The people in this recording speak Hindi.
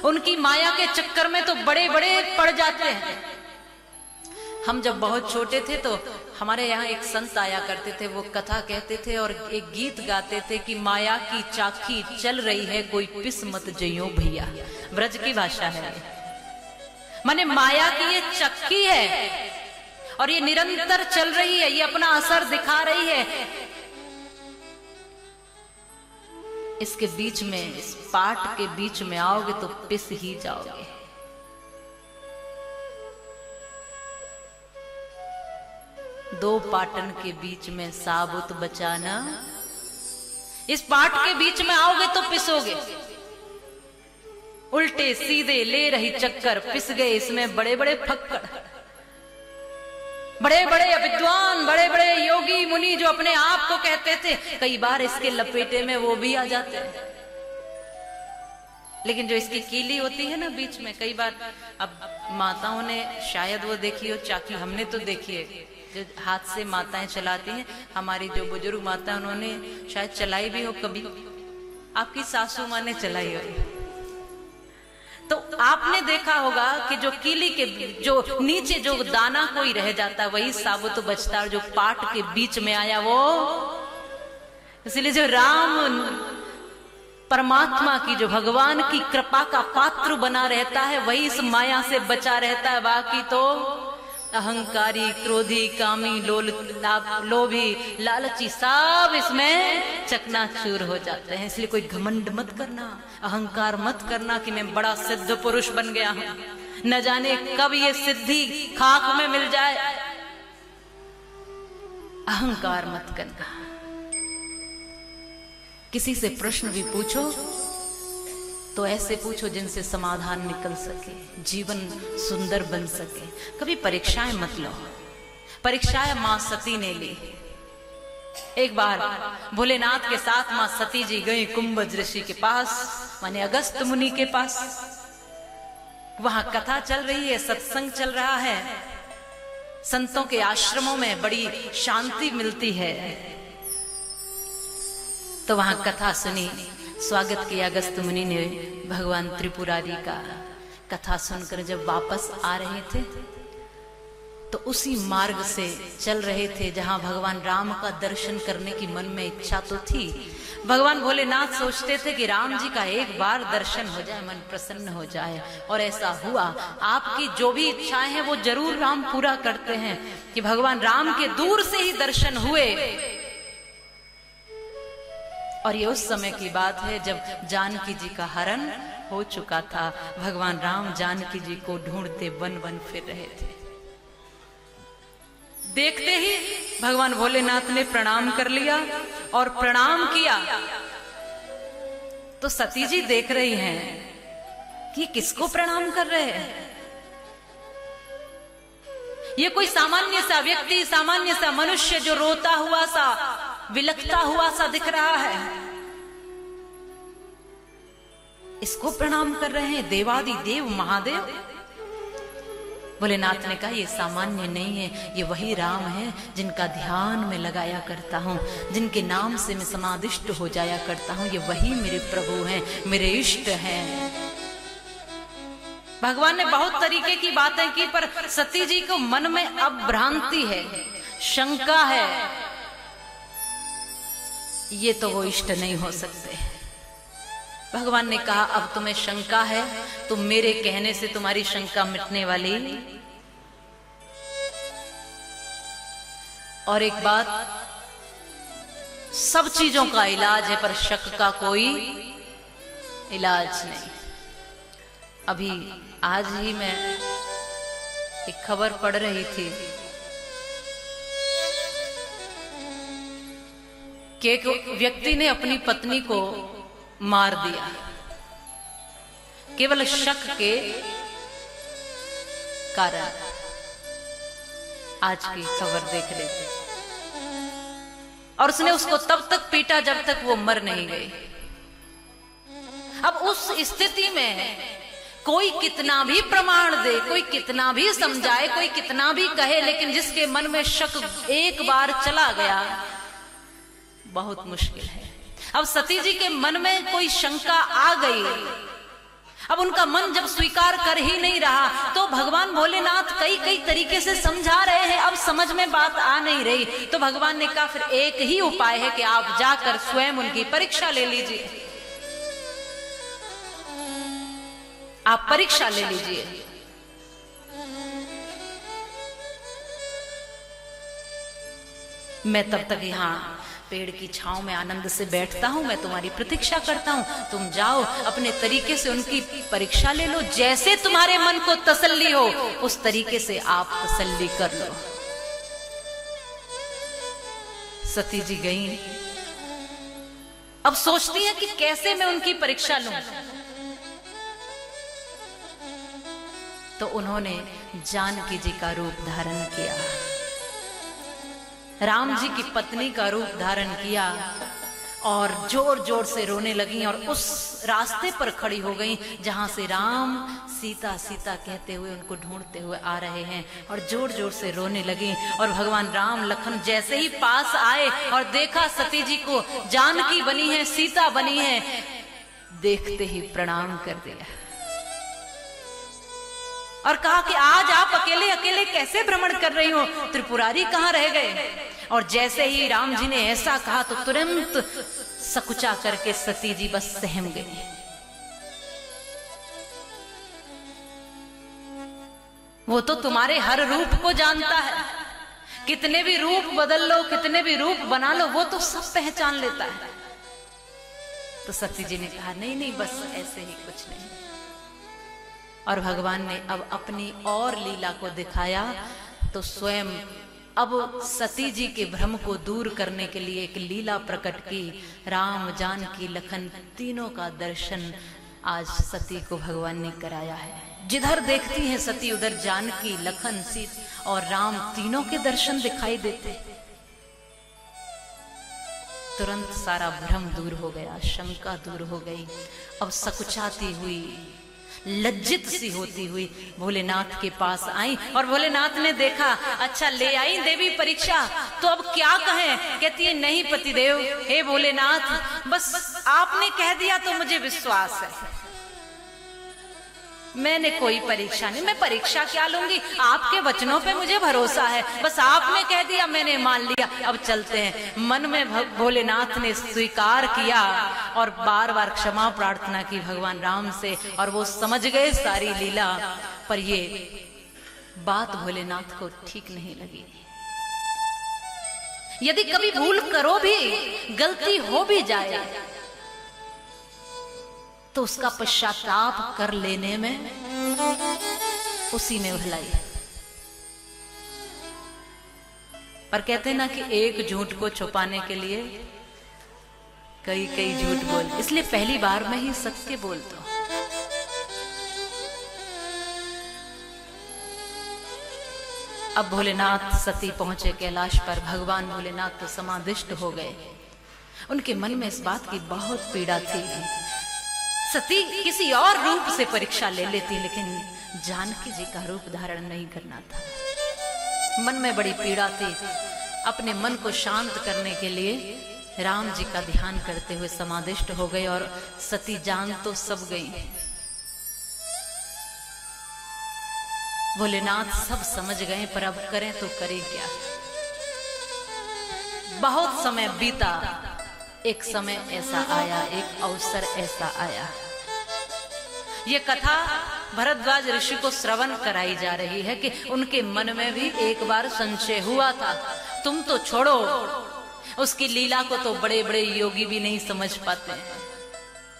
उनकी माया के चक्कर में तो बड़े बड़े पड़ जाते हैं। हम जब बहुत छोटे थे तो हमारे यहाँ एक संत आया करते थे, वो कथा कहते थे और एक गीत गाते थे कि माया की चाकी चल रही है, कोई पिस मत जइयो भैया। ब्रज की भाषा है, माने माया की ये चक्की है और ये निरंतर चल रही है, ये अपना असर दिखा रही है। इसके बीच में, इस पाट के बीच में आओगे तो पिस ही जाओगे। दो पाटन के बीच में साबुत बचाना, इस पाट के बीच में आओगे तो पिसोगे। उल्टे सीधे ले रही चक्कर, पिस गए इसमें बड़े बड़े फक्कड़, बड़े बड़े विद्वान, बड़े बड़े योगी मुनि जो अपने आप को कहते थे, कई बार इसके लपेटे में वो भी आ जाते हैं। लेकिन जो इसकी कीली होती है ना बीच में, कई बार अब माताओं ने शायद वो देखी हो चाकी, हमने तो देखी है जो हाथ से माताएं चलाती हैं। हमारी जो बुजुर्ग माता उन्होंने शायद चलाई भी हो कभी, आपकी सासू माँ ने चलाई हो। तो आपने देखा होगा कि जो कीली के जो नीचे जो दाना कोई रह जाता वही साबुत बचता, और जो पाट के बीच में आया वो, इसलिए जो राम परमात्मा की, जो भगवान की कृपा का पात्र बना रहता है वही इस माया से बचा रहता है। बाकी तो अहंकारी, क्रोधी, कामी, लोभी, लालची सब इसमें चकनाचूर हो जाते हैं। इसलिए कोई घमंड मत करना, अहंकार मत करना कि मैं बड़ा सिद्ध पुरुष बन गया हूं, न जाने कब ये सिद्धि खाक में मिल जाए। अहंकार मत करना। किसी से प्रश्न भी पूछो तो ऐसे पूछो जिनसे समाधान निकल सके, जीवन सुंदर बन सके। कभी परीक्षाएं मत लो। परीक्षाएं मां सती ने ली। एक बार भोलेनाथ के साथ मां सती जी गई कुंभज ऋषि के पास, माने अगस्त मुनि के पास। वहां कथा चल रही है, सत्संग चल रहा है। संतों के आश्रमों में बड़ी शांति मिलती है। तो वहां कथा सुनी, स्वागत किया अगस्त मुनि ने भगवान त्रिपुरारी का। कथा सुनकर जब वापस आ रहे थे तो उसी मार्ग से चल रहे थे जहां भगवान राम का दर्शन करने की मन में इच्छा तो थी। भगवान भोलेनाथ सोचते थे कि राम जी का एक बार दर्शन हो जाए, मन प्रसन्न हो जाए, और ऐसा हुआ। आपकी जो भी इच्छाएं हैं वो जरूर राम पूरा करते हैं। कि भगवान राम के दूर से ही दर्शन हुए। और ये उस समय की बात है जब जानकी जी का हरण हो चुका था। भगवान राम जानकी जी को ढूंढते वन वन फिर रहे थे। देखते ही भगवान भोलेनाथ ने प्रणाम कर लिया और प्रणाम किया तो सती जी देख रही हैं कि किसको प्रणाम कर रहे हैं। ये कोई सामान्य सा व्यक्ति, सामान्य सा मनुष्य जो रोता हुआ सा, विलखता हुआ सा दिख रहा है, इसको प्रणाम कर रहे हैं देवादि देव महादेव। भोलेनाथ ने कहा ये सामान्य नहीं है, ये वही राम है जिनका ध्यान में लगाया करता हूँ, जिनके नाम से मैं समादिष्ट हो जाया करता हूँ। ये वही मेरे प्रभु हैं, मेरे इष्ट हैं। भगवान ने बहुत तरीके की बातें की, पर सती जी को मन में अब भ्रांति है, शंका है, ये तो वो इष्ट नहीं हो सकते। भगवान ने कहा अब तुम्हें शंका है तो मेरे कहने से तुम्हारी शंका मिटने वाली। और एक बात, सब चीजों का इलाज है पर शक का कोई इलाज नहीं। अभी आज ही मैं एक खबर पढ़ रही थी कि एक व्यक्ति ने अपनी पत्नी को मार दिया केवल शक के कारण। आज की खबर देख रहे थे और उसने उसको तब तक पीटा जब तक वो मर नहीं गई। अब उस स्थिति में कोई कितना भी प्रमाण दे, कोई कितना भी समझाए, कोई कितना भी कहे, लेकिन जिसके मन में शक एक बार चला गया बहुत मुश्किल है। अब सती जी के मन में कोई शंका आ गई अब उनका मन जब स्वीकार कर ही नहीं रहा तो भगवान भोलेनाथ कई कई तरीके से समझा रहे हैं, अब समझ में बात आ नहीं रही। तो भगवान ने कहा फिर एक ही उपाय है कि आप जाकर स्वयं उनकी परीक्षा ले लीजिए, आप परीक्षा ले लीजिए। मैं तब तक यहाँ पेड़ की छांव में आनंद से बैठता हूं, मैं तुम्हारी प्रतीक्षा करता हूं, तुम जाओ अपने तरीके से उनकी परीक्षा ले लो, जैसे तुम्हारे मन को तसल्ली हो उस तरीके से आप तसल्ली कर लो। सती जी गई, अब सोचती है कि कैसे मैं उनकी परीक्षा लूं। तो उन्होंने जानकी जी का रूप धारण किया, राम जी की पत्नी का रूप धारण किया और जोर जोर से रोने लगी और उस रास्ते पर खड़ी हो गई जहां से राम सीता सीता कहते हुए उनको ढूंढते हुए आ रहे हैं, और जोर जोर से रोने लगी। और भगवान राम लखन जैसे ही पास आए और देखा सती जी को, जानकी बनी है, सीता बनी है, देखते ही प्रणाम कर दिया और कहा कि आज आप अकेले अकेले कैसे भ्रमण कर रही हो, त्रिपुरारी कहां रह गए। और जैसे ही राम जी ने ऐसा कहा तो तुरंत सकुचा करके सती जी बस सहम गई। वो तो तुम्हारे हर रूप को जानता है, कितने भी रूप बदल लो, कितने भी रूप बना लो, वो तो सब पहचान लेता है। तो सती जी ने कहा नहीं नहीं बस ऐसे ही, कुछ नहीं। और भगवान ने अब अपनी और लीला को दिखाया। तो स्वयं अब सती जी के भ्रम को दूर करने के लिए एक लीला प्रकट की। राम जानकी लखन तीनों का दर्शन आज सती को भगवान ने कराया है। जिधर देखती हैं सती उधर जानकी लखन सीता और राम तीनों के दर्शन दिखाई देते। तुरंत सारा भ्रम दूर हो गया, शंका दूर हो गई। अब सकुचाती हुई, लज्जित सी होती हुई भोलेनाथ के पास आई और भोलेनाथ ने देखा, अच्छा ले आई देवी परीक्षा, तो अब क्या कहें। कहती है नहीं पतिदेव, हे भोलेनाथ, बस आपने कह दिया तो मुझे विश्वास है, मैंने कोई परीक्षा नहीं, मैं परीक्षा क्या लूंगी, आपके वचनों पे मुझे भरोसा है, बस आपने कह दिया मैंने मान लिया, अब चलते हैं। मन में भोलेनाथ ने स्वीकार किया और बार बार क्षमा प्रार्थना की भगवान राम से, और वो समझ गए सारी लीला। पर ये बात भोलेनाथ को ठीक नहीं लगी। यदि कभी भूल करो भी, गलती हो भी जाए, तो उसका पश्चाताप कर लेने में, उसी में भलाई। पर कहते ना कि एक झूठ को छुपाने के लिए कई कई झूठ बोल, इसलिए पहली बार में ही सत्य बोल दो। अब भोलेनाथ सती पहुंचे कैलाश पर। भगवान भोलेनाथ तो समाधिष्ट हो गए। उनके मन में इस बात की बहुत पीड़ा थी। सती किसी और रूप से परीक्षा ले लेती, लेकिन जानकी जी का रूप धारण नहीं करना था। मन में बड़ी पीड़ा थी। अपने मन को शांत करने के लिए राम जी का ध्यान करते हुए समाधिष्ट हो गए और सती जान तो सब गई। भोलेनाथ सब समझ गए, पर अब करें तो करें क्या। बहुत समय बीता, एक समय ऐसा आया, एक अवसर ऐसा आया। ये कथा भरद्वाज ऋषि को श्रवण कराई जा रही है कि उनके मन में भी एक बार संशय हुआ था। तुम तो छोड़ो, उसकी लीला को तो बड़े बड़े योगी भी नहीं समझ पाते हैं।